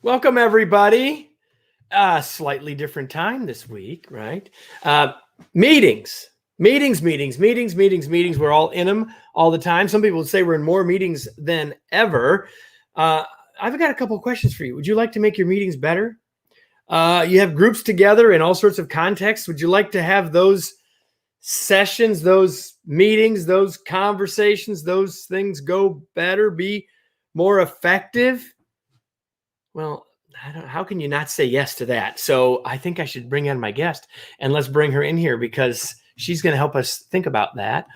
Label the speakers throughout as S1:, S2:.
S1: Welcome, everybody. Slightly different time this week, right? Meetings. We're all in them all the time. Some people would say we're in more meetings than ever. I've got a couple of questions for you. Would you like to make your meetings better? You have groups together in all sorts of contexts. Would you like to have those sessions, those meetings, those conversations, those things go better, be more effective? Well, how can you not say yes to that? So I think I should bring in my guest, and let's bring her in here because she's going to help us think about that.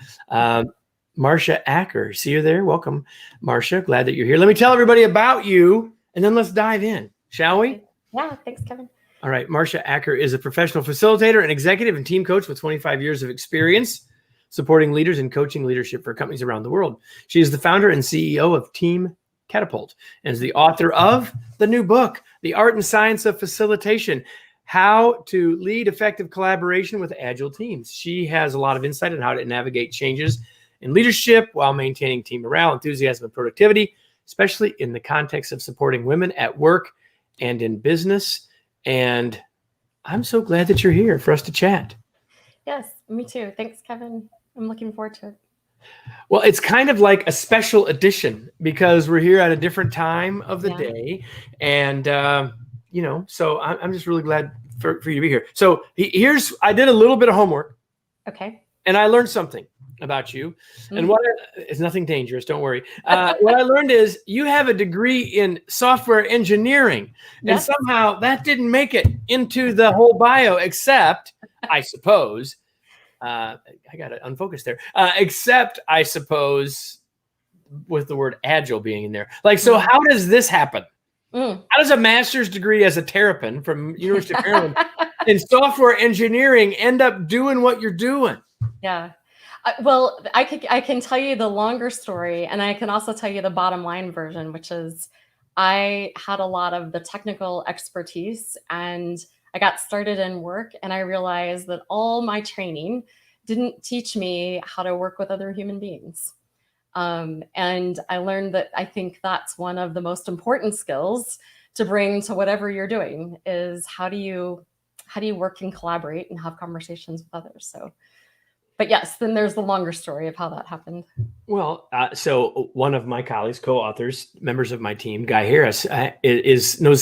S1: Marcia Acker, see you there. Welcome, Marcia. Glad that you're here. Let me tell everybody about you, and then let's dive in, shall we?
S2: Yeah, thanks, Kevin.
S1: All right. Marcia Acker is a professional facilitator and executive and team coach with 25 years of experience supporting leaders and coaching leadership for companies around the world. She is the founder and CEO of Team Catapult and is the author of the new book, The Art and Science of Facilitation, How to Lead Effective Collaboration with Agile Teams. She has a lot of insight on how to navigate changes in leadership while maintaining team morale, enthusiasm, and productivity, especially in the context of supporting women at work and in business. And I'm so glad that you're here for us to chat.
S2: Yes, me too. Thanks, Kevin. I'm looking forward to it.
S1: Well, it's kind of like a special edition because we're here at a different time of the day. And, so I'm just really glad for you to be here. So I did a little bit of homework.
S2: Okay.
S1: And I learned something about you. And it's nothing dangerous. Don't worry. What I learned is you have a degree in software engineering. Yes. And somehow that didn't make it into the whole bio, except, I suppose, I got it unfocused there. Except, I suppose, with the word agile being in there. So how does this happen? How does a master's degree as a terrapin from University of Maryland in software engineering end up doing what you're doing?
S2: Yeah. Well, I can tell you the longer story, and I can also tell you the bottom line version, which is I had a lot of the technical expertise and I got started in work and I realized that all my training didn't teach me how to work with other human beings. And I learned that I think that's one of the most important skills to bring to whatever you're doing is how do you work and collaborate and have conversations with others. But yes, then there's the longer story of how that happened.
S1: Well, so one of my colleagues, co-authors, members of my team, Guy Harris,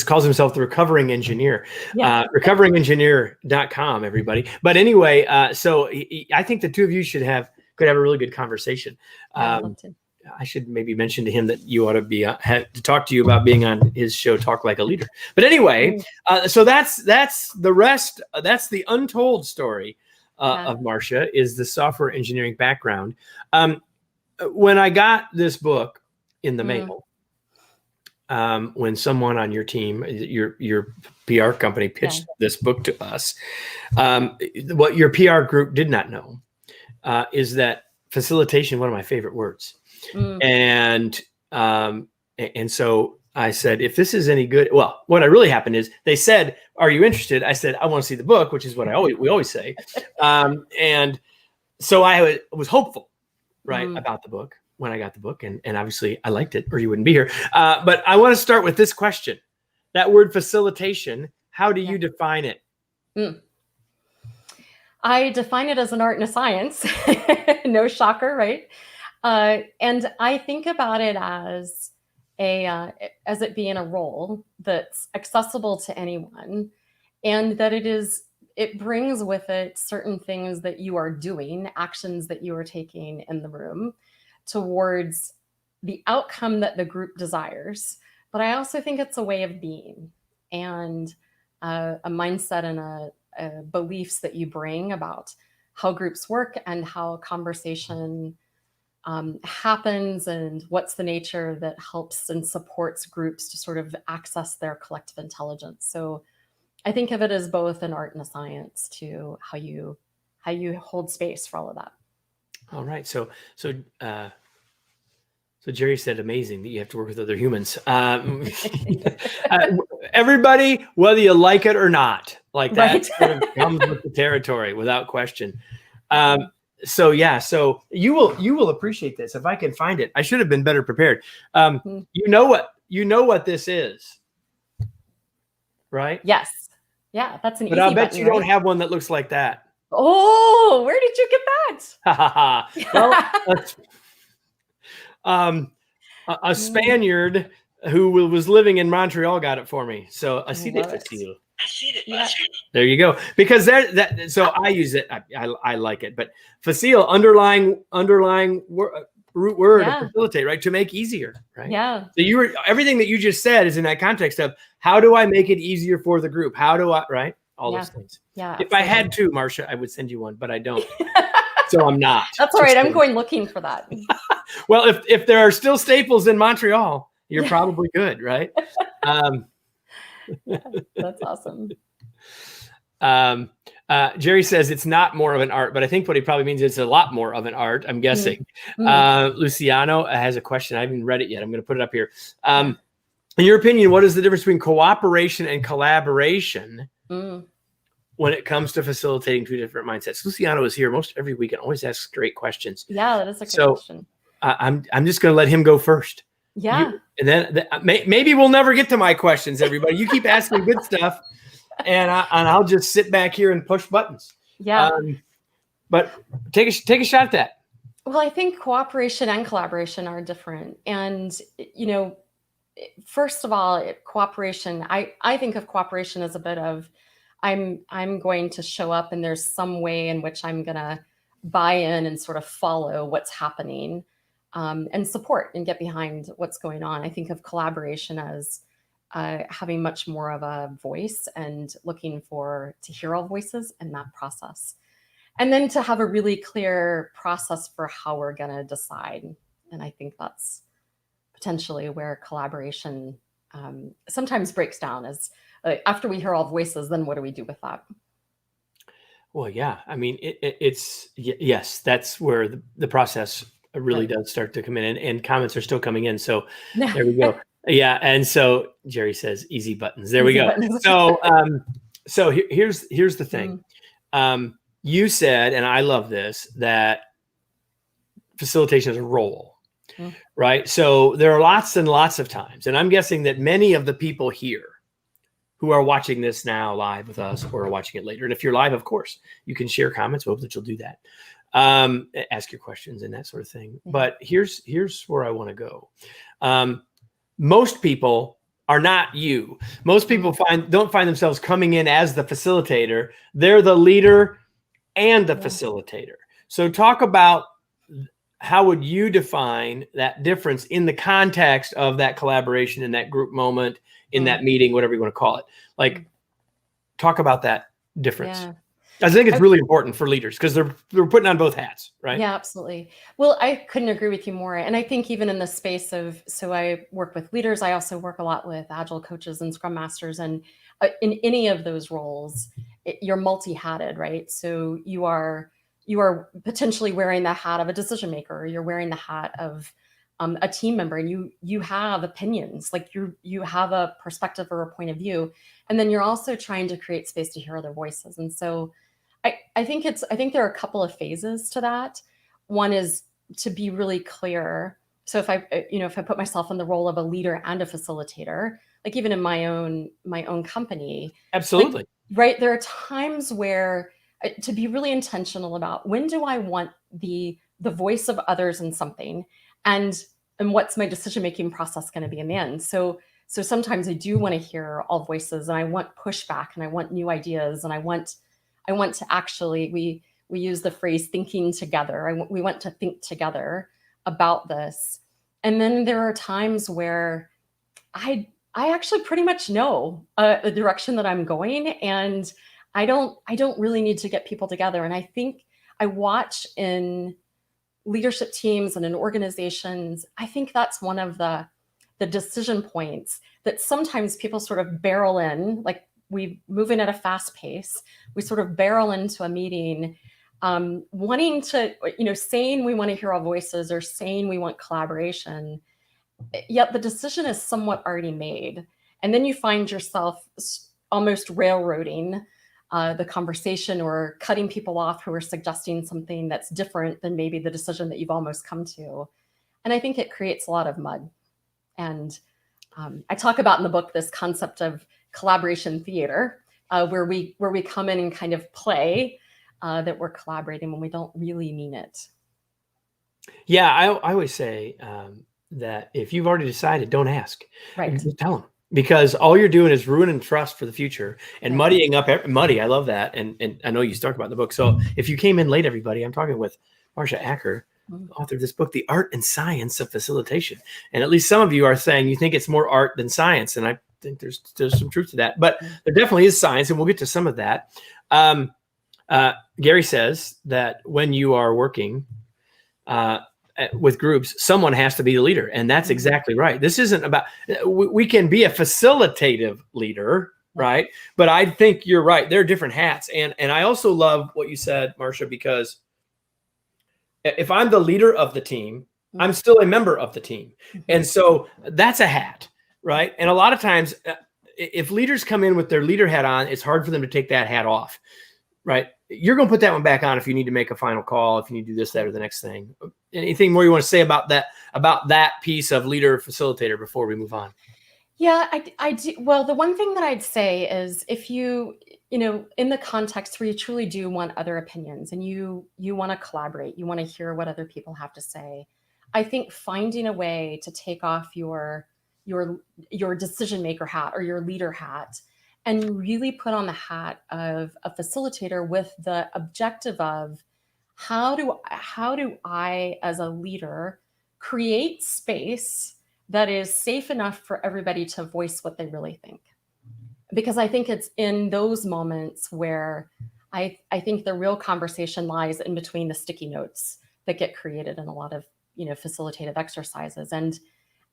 S1: calls himself the recovering engineer. Yeah. Recoveringengineer.com, everybody. But anyway, so I think the two of you could have a really good conversation. I should maybe mention to him that you ought to be to talk to you about being on his show, Talk Like a Leader. But anyway, so that's the rest. That's the untold story. Of Marcia is the software engineering background. When I got this book in the mail, when someone on your team, your PR company pitched this book to us, what your PR group did not know is that facilitation, one of my favorite words. And so I said, if this is any good, well, what really happened is they said, "Are you interested?" I said, "I want to see the book," which is what we always say. And so I was hopeful, right, about the book when I got the book, and obviously I liked it, or you wouldn't be here. But I want to start with this question: that word facilitation. How do you define it?
S2: I define it as an art and a science. No shocker, right? And I think about it as it being a role that's accessible to anyone, and that it brings with it certain things that you are doing, actions that you are taking in the room towards the outcome that the group desires. But I also think it's a way of being and a mindset and beliefs that you bring about how groups work and how conversation happens and what's the nature that helps and supports groups to sort of access their collective intelligence. So I think of it as both an art and a science to how you hold space for all of that.
S1: All right. So Jerry said, amazing that you have to work with other humans. Everybody, whether you like it or not, like that sort of comes with the territory without question. So you will appreciate this if I can find it. I should have been better prepared. You know what this is. right?
S2: Yes. Yeah, that's an
S1: But
S2: easy
S1: I'll bet
S2: button,
S1: you
S2: right?
S1: don't have one that looks like that.
S2: Oh, where did you get
S1: Ha ha ha. Well,
S2: that?
S1: a Spaniard who was living in Montreal got it for me. So
S2: I
S1: así
S2: love
S1: de
S2: it.
S1: fácil.
S2: Yeah.
S1: There you go. Because so I use it. I like it. But facile, underlying root word of
S2: Yeah.
S1: facilitate, right? To make easier, right?
S2: Yeah.
S1: So everything that you just said is in that context of how do I make it easier for the group? How do I, right? All those things.
S2: Yeah.
S1: If I had to, Marcia, I would send you one, but I don't. So I'm not.
S2: That's all right. I'm going looking for that.
S1: Well, if there are still staples in Montreal, you're probably good, right?
S2: That's awesome.
S1: Jerry says it's not more of an art, but I think what he probably means is it's a lot more of an art, I'm guessing. Luciano has a question. I haven't read it yet. I'm going to put it up here. In your opinion, what is the difference between cooperation and collaboration when it comes to facilitating two different mindsets? Luciano is here most every week and always asks great questions.
S2: Yeah, that is a great question.
S1: I'm just going to let him go first.
S2: Yeah.
S1: And then maybe we'll never get to my questions, everybody. You keep asking good stuff. And I'll just sit back here and push buttons.
S2: Yeah.
S1: But take a shot at that.
S2: Well, I think cooperation and collaboration are different. And, first of all, cooperation, I think of cooperation as a bit of, I'm going to show up and there's some way in which I'm going to buy in and sort of follow what's happening and support and get behind what's going on. I think of collaboration as having much more of a voice and looking to hear all voices in that process. And then to have a really clear process for how we're going to decide. And I think that's potentially where collaboration sometimes breaks down as after we hear all voices, then what do we do with that?
S1: Well, yeah, I mean, yes, that's where the process really does start to come in, and comments are still coming in. So there we go. Yeah, and so Jerry says easy buttons. There we go. So here's the thing. You said, and I love this, that facilitation is a role, right? So there are lots and lots of times, and I'm guessing that many of the people here who are watching this now live with us or are watching it later, and if you're live, of course, you can share comments. We hope that you'll do that. Ask your questions and that sort of thing. But here's where I want to go. Most people are not you. Most people don't find themselves coming in as the facilitator. They're the leader and the facilitator. So talk about how would you define that difference in the context of that collaboration in that group moment, in that meeting, whatever you want to call it. Like, talk about that difference. Yeah. I think it's really important for leaders because they're putting on both hats, right?
S2: Yeah, absolutely. Well, I couldn't agree with you more. And I think even in the space of, so I work with leaders, I also work a lot with agile coaches and scrum masters. And in any of those roles, you're multi-hatted, right? So you are potentially wearing the hat of a decision maker, or you're wearing the hat of a team member, and you have opinions, like you have a perspective or a point of view. And then you're also trying to create space to hear other voices. And so I think there are a couple of phases to that. One is to be really clear. So if I put myself in the role of a leader and a facilitator, like even in my own company,
S1: absolutely,
S2: right? There are times where to be really intentional about when do I want the voice of others in something, and what's my decision-making process going to be in the end. So sometimes I do want to hear all voices, and I want pushback, and I want new ideas, and I want to actually, we use the phrase thinking together. We want to think together about this. And then there are times where I actually pretty much know the direction that I'm going, and I don't really need to get people together. And I think I watch in leadership teams and in organizations, I think that's one of the decision points that sometimes people sort of barrel in, like we move in at a fast pace. We sort of barrel into a meeting, wanting to, saying we want to hear all voices or saying we want collaboration, yet the decision is somewhat already made. And then you find yourself almost railroading the conversation or cutting people off who are suggesting something that's different than maybe the decision that you've almost come to. And I think it creates a lot of mud. And I talk about in the book this concept of collaboration theater, where we come in and kind of play that we're collaborating when we don't really mean it.
S1: Yeah, I always say that if you've already decided, don't ask.
S2: Right.
S1: Just tell them, because all you're doing is ruining trust for the future and
S2: Right.
S1: muddying up muddy. I love that, and I know you talk about in the book. So if you came in late, everybody, I'm talking with Marcia Acker, author of this book, The Art and Science of Facilitation. And at least some of you are saying you think it's more art than science, and I think there's some truth to that. But there definitely is science, and we'll get to some of that. Gary says that when you are working with groups, someone has to be the leader. And that's exactly right. This isn't about, we can be a facilitative leader, right? But I think you're right. There are different hats. And I also love what you said, Marcia, because if I'm the leader of the team, I'm still a member of the team. And so that's a hat, right? And a lot of times, if leaders come in with their leader hat on, it's hard for them to take that hat off, right? You're going to put that one back on if you need to make a final call, if you need to do this, that, or the next thing. Anything more you want to say about that piece of leader facilitator before we move on?
S2: Yeah, I do. Well, the one thing that I'd say is if you know, in the context where you truly do want other opinions and you want to collaborate, you want to hear what other people have to say, I think finding a way to take off your decision maker hat or your leader hat and really put on the hat of a facilitator with the objective of how do I as a leader create space that is safe enough for everybody to voice what they really think. Because I think it's in those moments where I think the real conversation lies in between the sticky notes that get created in a lot of, you know, facilitative exercises. And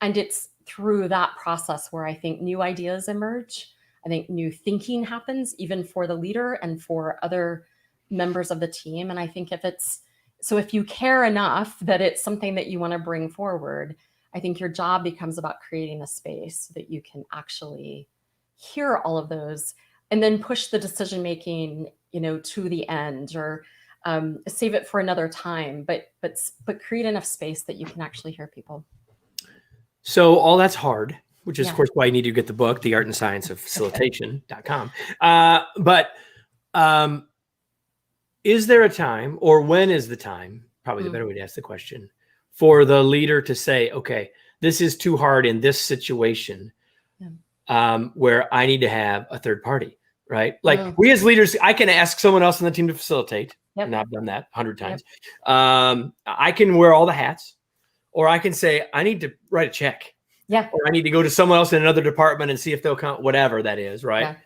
S2: it's through that process where I think new ideas emerge. I think new thinking happens, even for the leader and for other members of the team. And I think if you care enough that it's something that you want to bring forward, I think your job becomes about creating a space so that you can actually hear all of those and then push the decision-making, you know, to the end, or save it for another time, but create enough space that you can actually hear people.
S1: So all that's hard, which is of course why you need to get the book, The Art and Science of Facilitation.com. But is there a time, or when is the time, probably the better way to ask the question, for the leader to say, okay, this is too hard in this situation, where I need to have a third party, right? Like we as leaders, I can ask someone else on the team to facilitate. And I've done that 100 times. I can wear all the hats, or I can say, I need to write a check. Or I need to go to someone else in another department and see if they'll count, whatever that is, right?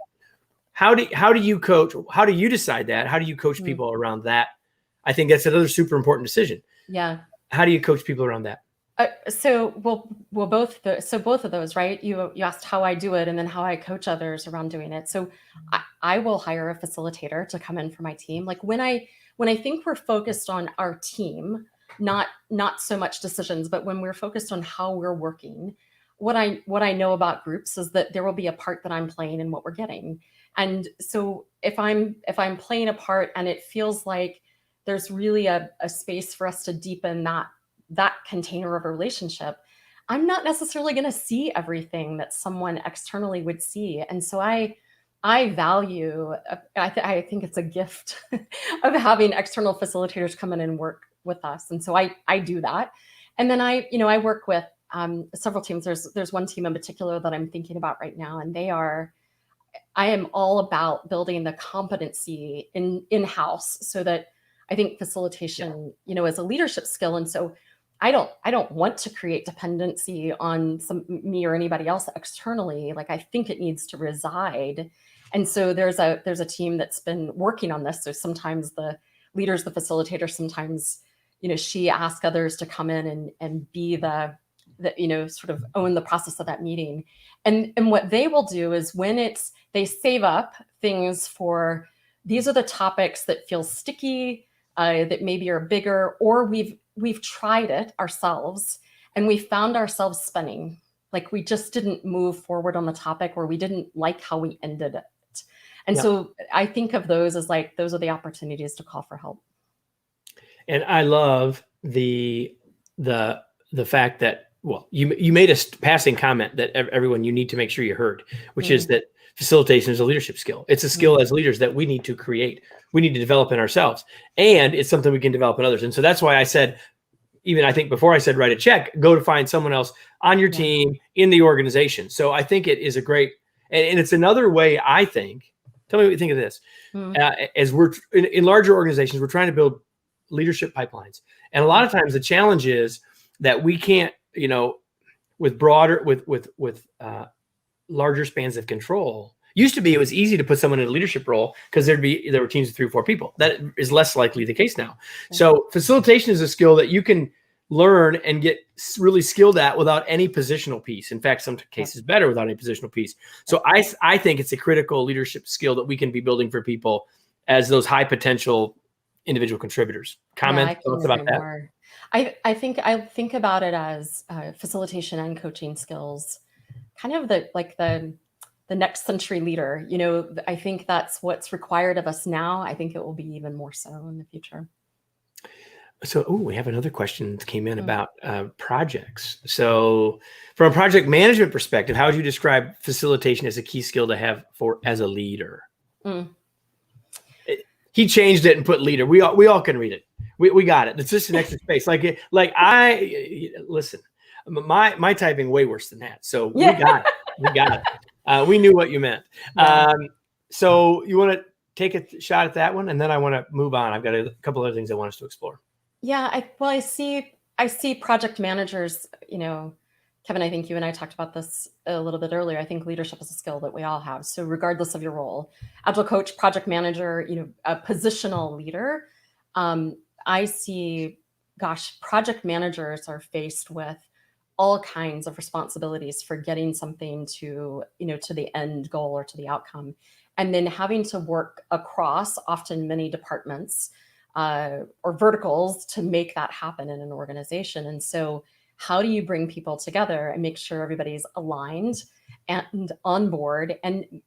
S1: How do you coach? How do you decide that? How do you coach people around that? I think that's another super important decision. How do you coach people around that?
S2: Both of those, right? You asked how I do it and then how I coach others around doing it. So I will hire a facilitator to come in for my team. Like when I think we're focused on our team, not so much decisions, but when we're focused on how we're working, what I know about groups is that there will be a part that I'm playing in what we're getting. And so if I'm playing a part and it feels like there's really a space for us to deepen that container of a relationship, I'm not necessarily going to see everything that someone externally would see. And so I value, I think it's a gift of having external facilitators come in and work with us. And so I do that. And then I work with several teams. There's one team in particular that I'm thinking about right now, and I am all about building the competency in-house so that I think facilitation, is a leadership skill. And so I don't want to create dependency on me or anybody else externally. Like I think it needs to reside. And so there's a team that's been working on this. So sometimes the leader's the facilitator, sometimes, she asks others to come in and be the sort of own the process of that meeting. And what they will do is when they save up things for, these are the topics that feel sticky, that maybe are bigger, or we've tried it ourselves and we found ourselves spinning. Like we just didn't move forward on the topic, or we didn't like how we ended it. And so I think of those as like, those are the opportunities to call for help.
S1: And I love the fact that, well, you made a passing comment that everyone, you need to make sure you heard, which is that facilitation is a leadership skill. It's a skill as leaders that we need to create. We need to develop in ourselves, and it's something we can develop in others. And so that's why I said, even I think before I said write a check, go to find someone else on your team in the organization. So I think it is a great, and it's another way, I think, tell me what you think of this. As we're in larger organizations, we're trying to build leadership pipelines. And a lot of times the challenge is that we can't, with larger spans of control. Used to be, it was easy to put someone in a leadership role because there were teams of 3 or 4 people. That is less likely the case now. So facilitation is a skill that you can learn and get really skilled at without any positional piece. In fact, some cases better without any positional piece. So I think it's a critical leadership skill that we can be building for people as those high potential individual contributors. Comment thoughts about that?
S2: More. I think about it as facilitation and coaching skills, kind of the next century leader. I think that's what's required of us now. I think it will be even more so in the future.
S1: So, we have another question that came in about projects. So from a project management perspective, how would you describe facilitation as a key skill to have as a leader? He changed it and put leader. We all can read it. We got it. It's just an extra space. Listen, my typing way worse than that. So we got it. We got it. We knew what you meant. So you want to take a shot at that one, and then I want to move on. I've got a couple other things I want us to explore.
S2: Yeah. I see project managers, Kevin, I think you and I talked about this a little bit earlier. I think leadership is a skill that we all have. So regardless of your role, agile coach, project manager, a positional leader, I see, project managers are faced with all kinds of responsibilities for getting something to the end goal or to the outcome. And then having to work across often many departments or verticals to make that happen in an organization. And so how do you bring people together and make sure everybody's aligned and on board? And,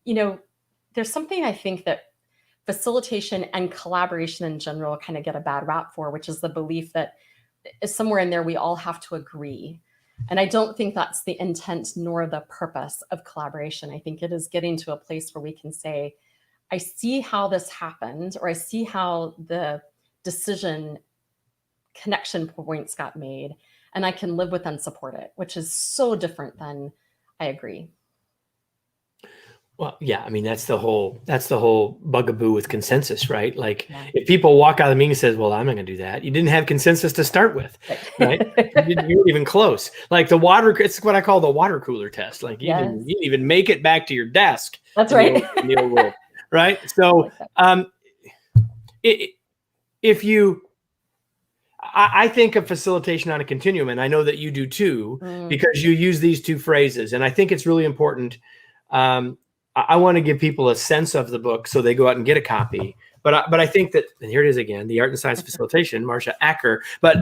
S2: there's something I think that facilitation and collaboration in general kind of get a bad rap for, which is the belief that somewhere in there, we all have to agree. And I don't think that's the intent nor the purpose of collaboration. I think it is getting to a place where we can say, I see how this happened, or I see how the decision connection points got made, and I can live with and support it, which is so different than I agree.
S1: Well, yeah, I mean, that's the whole bugaboo with consensus, right? If people walk out of the meeting and says, well, I'm not going to do that. You didn't have consensus to start with, right? You weren't even close. It's what I call the water cooler test. You didn't even make it back to your desk.
S2: That's right.
S1: In the old world, right? So I think of facilitation on a continuum, and I know that you do too, because you use these two phrases. And I think it's really important. I want to give people a sense of the book so they go out and get a copy. But I think that, and here it is again, The Art and Science of Facilitation, Marcia Acker. But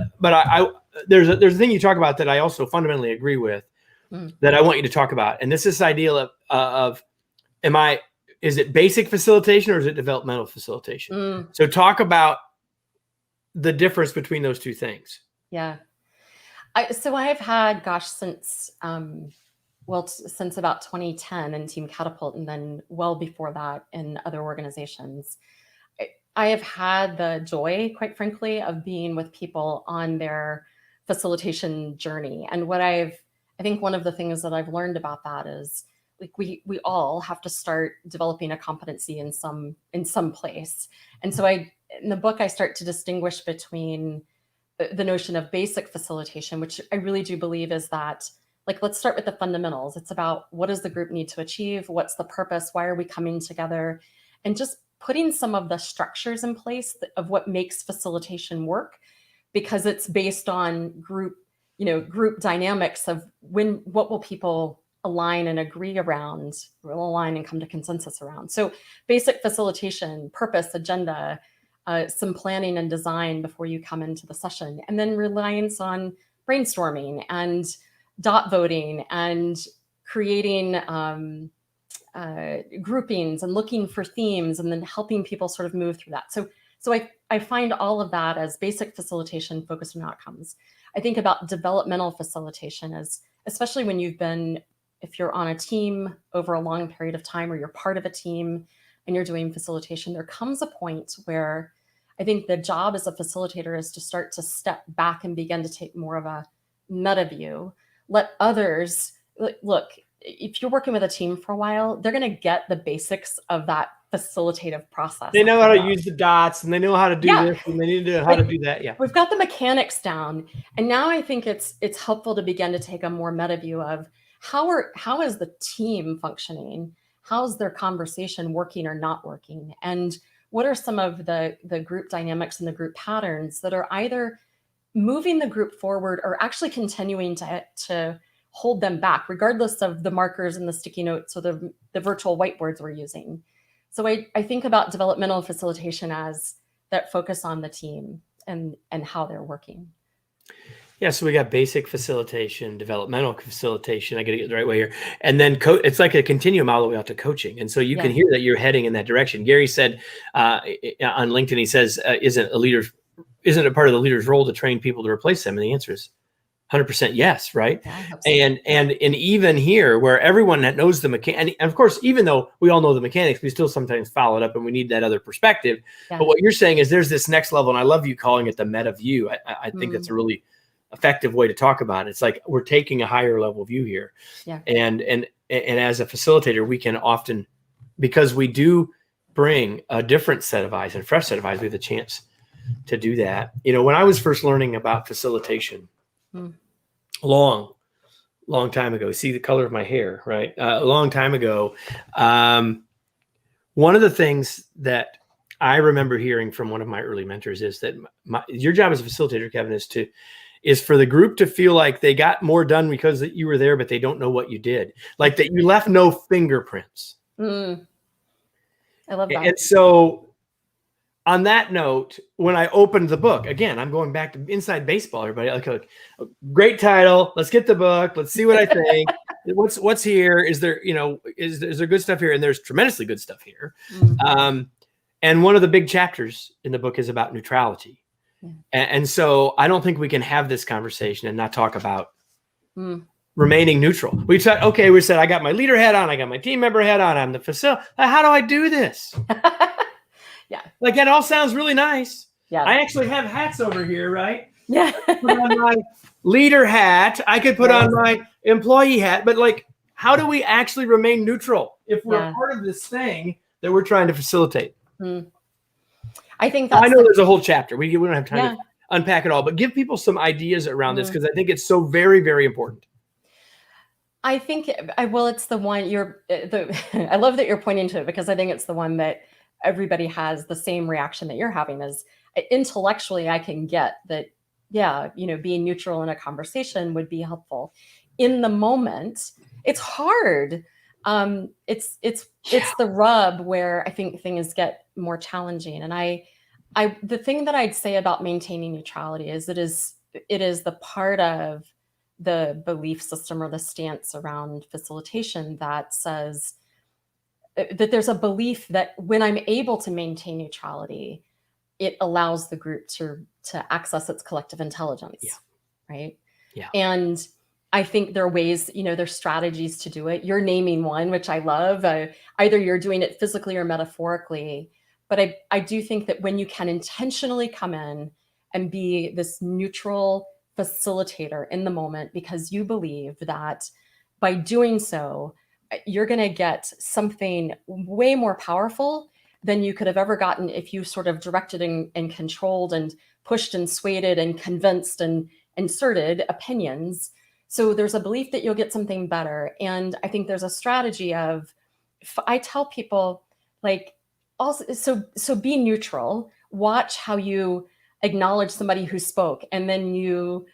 S1: there's a thing you talk about that I also fundamentally agree with, that I want you to talk about. And this idea of is it basic facilitation or is it developmental facilitation? So talk about the difference between those two things.
S2: Yeah. So I've had, since since about 2010 in Team Catapult, and then well before that in other organizations, I have had the joy, quite frankly, of being with people on their facilitation journey. And I think one of the things that I've learned about that is we all have to start developing a competency in some place. And so in the book, I start to distinguish between the notion of basic facilitation, which I really do believe is that, let's start with the fundamentals. It's about, what does the group need to achieve? What's the purpose? Why are we coming together? And just putting some of the structures in place of what makes facilitation work, because it's based on group dynamics of what will people align and agree around, will align and come to consensus around. So basic facilitation, purpose, agenda, some planning and design before you come into the session, and then reliance on brainstorming and dot voting and creating groupings and looking for themes, and then helping people sort of move through that. So I find all of that as basic facilitation focused on outcomes. I think about developmental facilitation as, especially when you've been if you're on a team over a long period of time, or you're part of a team and you're doing facilitation, there comes a point where I think the job as a facilitator is to start to step back and begin to take more of a meta view. Let others look. If you're working with a team for a while, they're going to get the basics of that facilitative process.
S1: They know how to use the dots, and they know how to do this, and they need to know how to do that. Yeah,
S2: we've got the mechanics down, and now I think it's helpful to begin to take a more meta view of how is the team functioning, how's their conversation working or not working, and what are some of the group dynamics and the group patterns that are either moving the group forward or actually continuing to hold them back, regardless of the markers and the sticky notes or the virtual whiteboards we're using. So I think about developmental facilitation as that focus on the team and how they're working.
S1: Yeah, so we got basic facilitation, developmental facilitation. I got to get the right way here. And then it's like a continuum all the way out to coaching. And so you can hear that you're heading in that direction. Gary said on LinkedIn, he says, isn't it part of the leader's role to train people to replace them? And the answer is 100% yes, right? Yeah, so. And even here, where everyone that knows the mechanics, and of course, even though we all know the mechanics, we still sometimes follow it up, and we need that other perspective. Yeah. But what you're saying is there's this next level, and I love you calling it the meta view. I think that's a really effective way to talk about it. It's like we're taking a higher level view here. Yeah. And as a facilitator, we can often, because we do bring a different set of eyes and fresh set of eyes, we have the chance to do that. When I was first learning about facilitation, long time ago, see the color of my hair, right? A long time ago. One of the things that I remember hearing from one of my early mentors is that your job as a facilitator, Kevin, is for the group to feel like they got more done because you were there, but they don't know what you did. Like that you left no fingerprints. I
S2: love that.
S1: And so on that note, when I opened the book, again, I'm going back to Inside Baseball, everybody. Like, great title. Let's get the book. Let's see what I think. What's here? Is there good stuff here? And there's tremendously good stuff here. And one of the big chapters in the book is about neutrality. Yeah. And so I don't think we can have this conversation and not talk about remaining neutral. We said, I got my leader hat on. I got my team member hat on. I'm the facilitator. How do I do this?
S2: Yeah.
S1: Like that all sounds really nice.
S2: Yeah.
S1: I actually have hats over here, right?
S2: Yeah.
S1: Put on my leader hat. I could put on my employee hat, but like, how do we actually remain neutral if we're part of this thing that we're trying to facilitate?
S2: I think
S1: I know there's a whole chapter. We don't have time to unpack it all, but give people some ideas around this, because I think it's so very, very important.
S2: I think, it's the one I love that you're pointing to it, because I think it's the one that everybody has the same reaction that you're having. Is intellectually, I can get that, being neutral in a conversation would be helpful. In the moment, it's hard. It's the rub where I think things get more challenging. And the thing that I'd say about maintaining neutrality is it is the part of the belief system or the stance around facilitation that says that there's a belief that when I'm able to maintain neutrality, it allows the group to access its collective intelligence. Yeah. Right.
S1: Yeah.
S2: And I think there are ways, there's strategies to do it. You're naming one, which I love. Either you're doing it physically or metaphorically. But I do think that when you can intentionally come in and be this neutral facilitator in the moment, because you believe that by doing so, you're going to get something way more powerful than you could have ever gotten if you sort of directed and controlled and pushed and swayed and convinced and inserted opinions. So there's a belief that you'll get something better. And I think there's a strategy of, I tell people, like, also, so be neutral, watch how you acknowledge somebody who spoke, and then you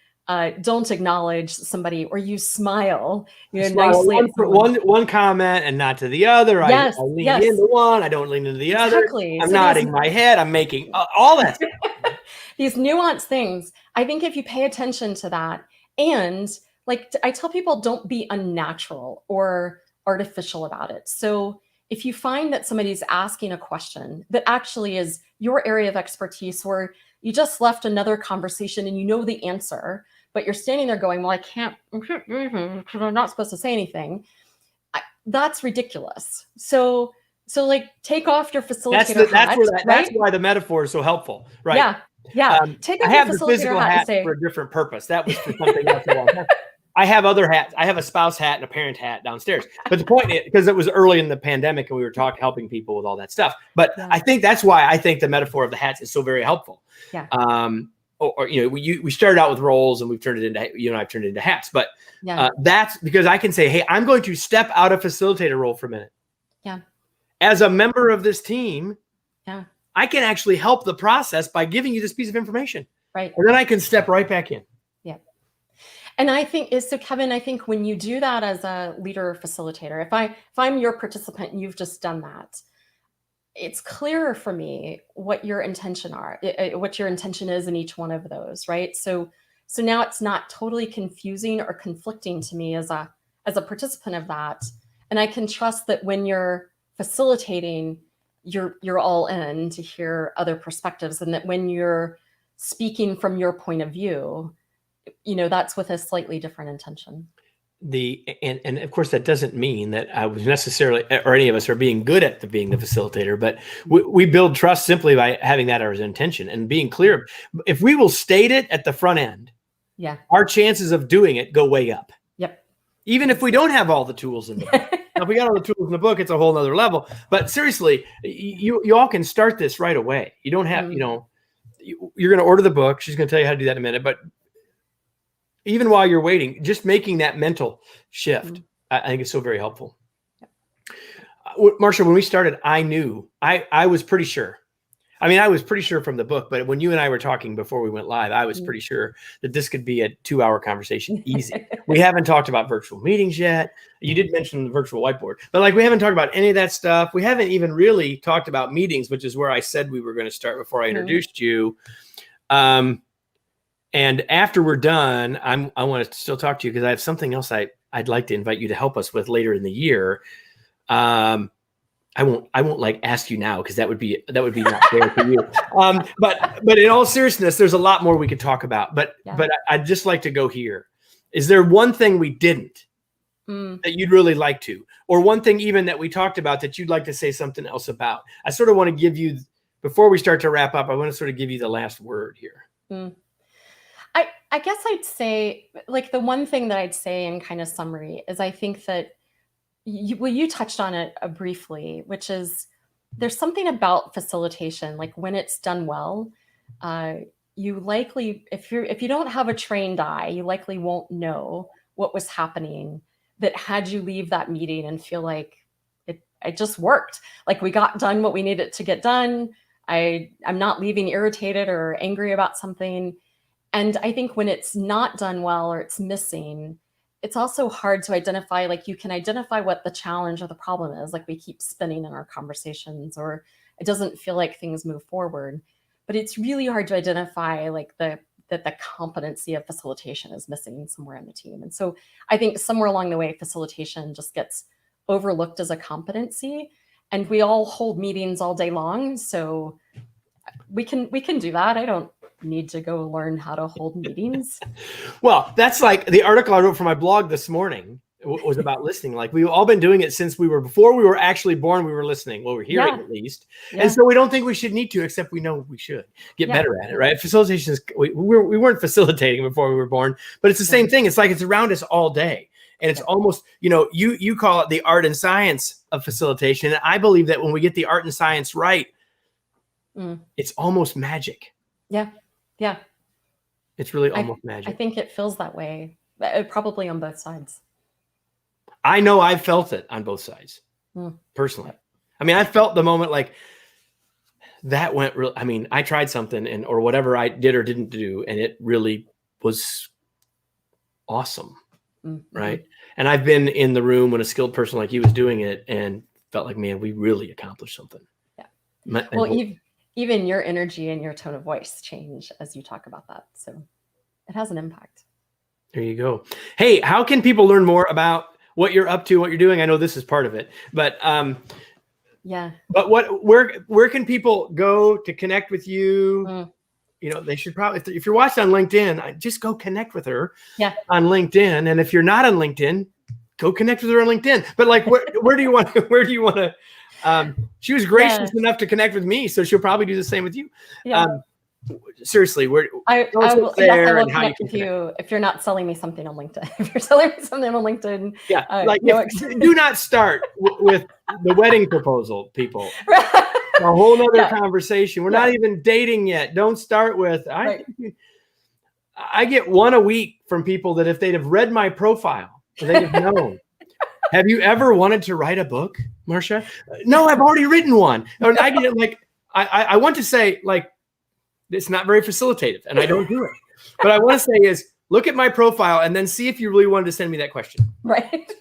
S2: don't acknowledge somebody, or you smile, nicely.
S1: One comment and not to the other. Yes, I lean into one. I don't lean into the other. I'm nodding my head. I'm making all that.
S2: These nuanced things. I think if you pay attention to that, and like I tell people, don't be unnatural or artificial about it. So if you find that somebody's asking a question that actually is your area of expertise, or you just left another conversation and you know the answer, but you're standing there going, well, I can't because I'm not supposed to say anything. That's ridiculous. So like take off your facilitator hat.
S1: That's why the metaphor is so helpful, right?
S2: Yeah. Take off
S1: I have
S2: your
S1: the physical hat for a different purpose. That was for something else. I have other hats. I have a spouse hat and a parent hat downstairs. But the point is, because it was early in the pandemic and we were helping people with all that stuff. But I think that's why I think the metaphor of the hats is so very helpful.
S2: Yeah.
S1: We started out with roles and we've turned it into, you and I've turned it into hats. But that's because I can say, hey, I'm going to step out of facilitator role for a minute.
S2: Yeah.
S1: As a member of this team, I can actually help the process by giving you this piece of information.
S2: Right.
S1: And then I can step right back in.
S2: Yeah. And I think so, Kevin, I think when you do that as a leader or facilitator, if I'm your participant and you've just done that, it's clearer for me what your intention is in each one of those, right? So now it's not totally confusing or conflicting to me as a participant of that. And I can trust that when you're facilitating, you're all in to hear other perspectives, and that when you're speaking from your point of view, that's with a slightly different intention.
S1: And of course that doesn't mean that I was necessarily, or any of us are being good at being the facilitator, but we build trust simply by having that as an intention and being clear. If we will state it at the front end, our chances of doing it go way up.
S2: Yep.
S1: Even if we don't have all the tools in the book. Now, if we got all the tools in the book, it's a whole nother level. But seriously, you all can start this right away. You don't have, you're going to order the book. She's going to tell you how to do that in a minute. But even while you're waiting, just making that mental shift, I think is so very helpful. Marsha, when we started, I knew, I was pretty sure. I mean, I was pretty sure from the book, but when you and I were talking before we went live, I was pretty sure that this could be a 2-hour conversation. Easy. We haven't talked about virtual meetings yet. You did mention the virtual whiteboard, but we haven't talked about any of that stuff. We haven't even really talked about meetings, which is where I said we were going to start before I introduced you. And after we're done, I want to still talk to you because I have something else I'd like to invite you to help us with later in the year. I won't ask you now because that would be not fair for you. But in all seriousness, there's a lot more we could talk about. But I'd just like to go here. Is there one thing we didn't that you'd really like to, or one thing even that we talked about that you'd like to say something else about? I sort of want to give you, before we start to wrap up, I want to sort of give you the last word here.
S2: I guess I'd say, the one thing that I'd say in kind of summary is I think that you touched on it briefly, which is there's something about facilitation, when it's done well, you likely, if you don't have a trained eye, you likely won't know what was happening that had you leave that meeting and feel like it just worked. We got done what we needed to get done. I'm not leaving irritated or angry about something. And I think when it's not done well or it's missing, it's also hard to identify, you can identify what the challenge or the problem is. We keep spinning in our conversations, or it doesn't feel like things move forward, but it's really hard to identify that the competency of facilitation is missing somewhere in the team. And so I think somewhere along the way, facilitation just gets overlooked as a competency, and we all hold meetings all day long. So we can do that. I don't need to go learn how to hold meetings.
S1: Well, that's the article I wrote for my blog this morning was about listening. We've all been doing it since before we were actually born, we were listening. Well, we're hearing at least. Yeah. And so we don't think we should need to, except we know we should get better at it, right? Facilitation is, we weren't facilitating before we were born, but it's the same thing. It's it's around us all day. And it's almost, you call it the art and science of facilitation. And I believe that when we get the art and science right, it's almost magic.
S2: Yeah. Yeah.
S1: It's really almost magic.
S2: I think it feels that way, probably on both sides.
S1: I know I've felt it on both sides, personally. I mean, I felt the moment that went real. I mean, I tried something or whatever I did or didn't do, and it really was awesome, right? And I've been in the room when a skilled person like you was doing it and felt like, man, we really accomplished something.
S2: Yeah. Well, even your energy and your tone of voice change as you talk about that. So it has an impact.
S1: There you go. Hey, how can people learn more about what you're up to, what you're doing? I know this is part of it, but
S2: yeah.
S1: But where can people go to connect with you? they should probably, if you're watching on LinkedIn, just go connect with her on LinkedIn. And if you're not on LinkedIn, go connect with her on LinkedIn. But like, where do you want to, she was gracious enough to connect with me, so she'll probably do the same with you. Seriously,
S2: I will connect with you if you're not selling me something on LinkedIn. If you're selling me something on LinkedIn,
S1: do not start with the wedding proposal, people. A whole nother conversation. We're not even dating yet. Don't start with. I get one a week from people that if they'd have read my profile, they'd have known. Have you ever wanted to write a book, Marcia? No, I've already written one. And I get like, I want to say like, it's not very facilitative, and I don't do it. But I want to say is look at my profile and then see if you really wanted to send me that question.
S2: Right.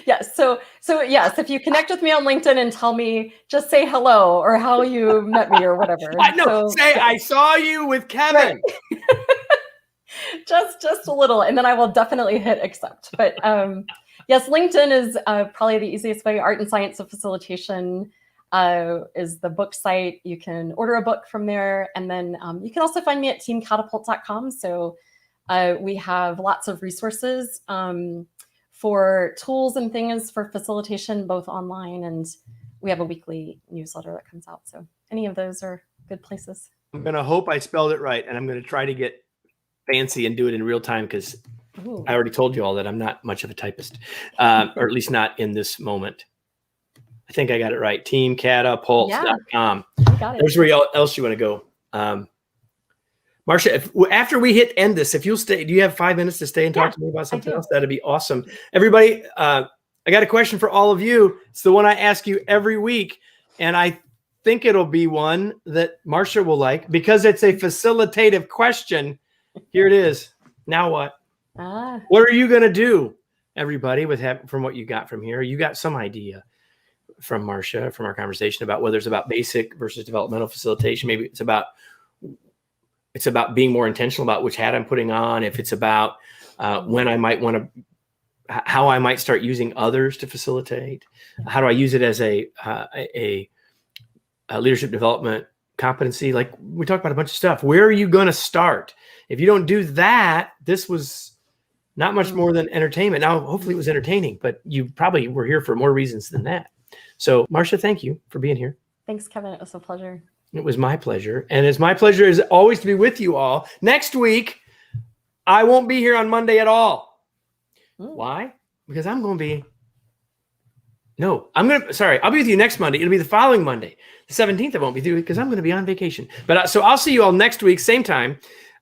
S2: Yes. So yes, if you connect with me on LinkedIn and tell me, just say hello or how you met me or whatever. I saw you with Kevin. Right. just a little, and then I will definitely hit accept. But yes, LinkedIn is probably the easiest way. Art and Science of Facilitation is the book site. You can order a book from there. And then you can also find me at teamcatapult.com. So we have lots of resources for tools and things for facilitation, both online, and we have a weekly newsletter that comes out. So any of those are good places.
S1: I'm going to hope I spelled it right, and I'm going to try to get fancy and do it in real time because I already told you all that I'm not much of a typist, or at least not in this moment. I think I got it right. Teamcatapult.com. There's where else you want to go. Marcia, after we hit end this, if you'll stay, do you have 5 minutes to stay and talk to me about something else? That'd be awesome. Everybody, I got a question for all of you. It's the one I ask you every week. And I think it'll be one that Marcia will like because it's a facilitative question. Here it is. Now what? What are you going to do, everybody, from what you got from here? You got some idea from Marcia, from our conversation about whether it's about basic versus developmental facilitation. Maybe it's about being more intentional about which hat I'm putting on. If it's about when I might want to, how I might start using others to facilitate. How do I use it as a leadership development competency? Like we talked about a bunch of stuff. Where are you going to start? If you don't do that, this was not much more than entertainment. Now, hopefully it was entertaining, but you probably were here for more reasons than that. So Marcia, thank you for being here.
S2: Thanks, Kevin. It was a pleasure.
S1: It was my pleasure. And it's my pleasure as always to be with you all. Next week, I won't be here on Monday at all. Why? Because I'll be with you next Monday. It'll be the following Monday. The 17th, I won't be through because I'm going to be on vacation. But so I'll see you all next week, same time,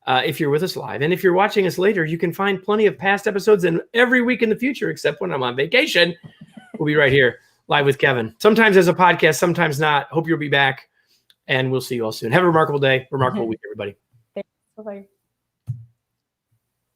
S1: if you're with us live. And if you're watching us later, you can find plenty of past episodes and every week in the future, except when I'm on vacation. We'll be right here live with Kevin. Sometimes as a podcast, sometimes not. Hope you'll be back. And we'll see you all soon. Have a remarkable day, remarkable week, everybody.
S2: Thanks. Bye-bye.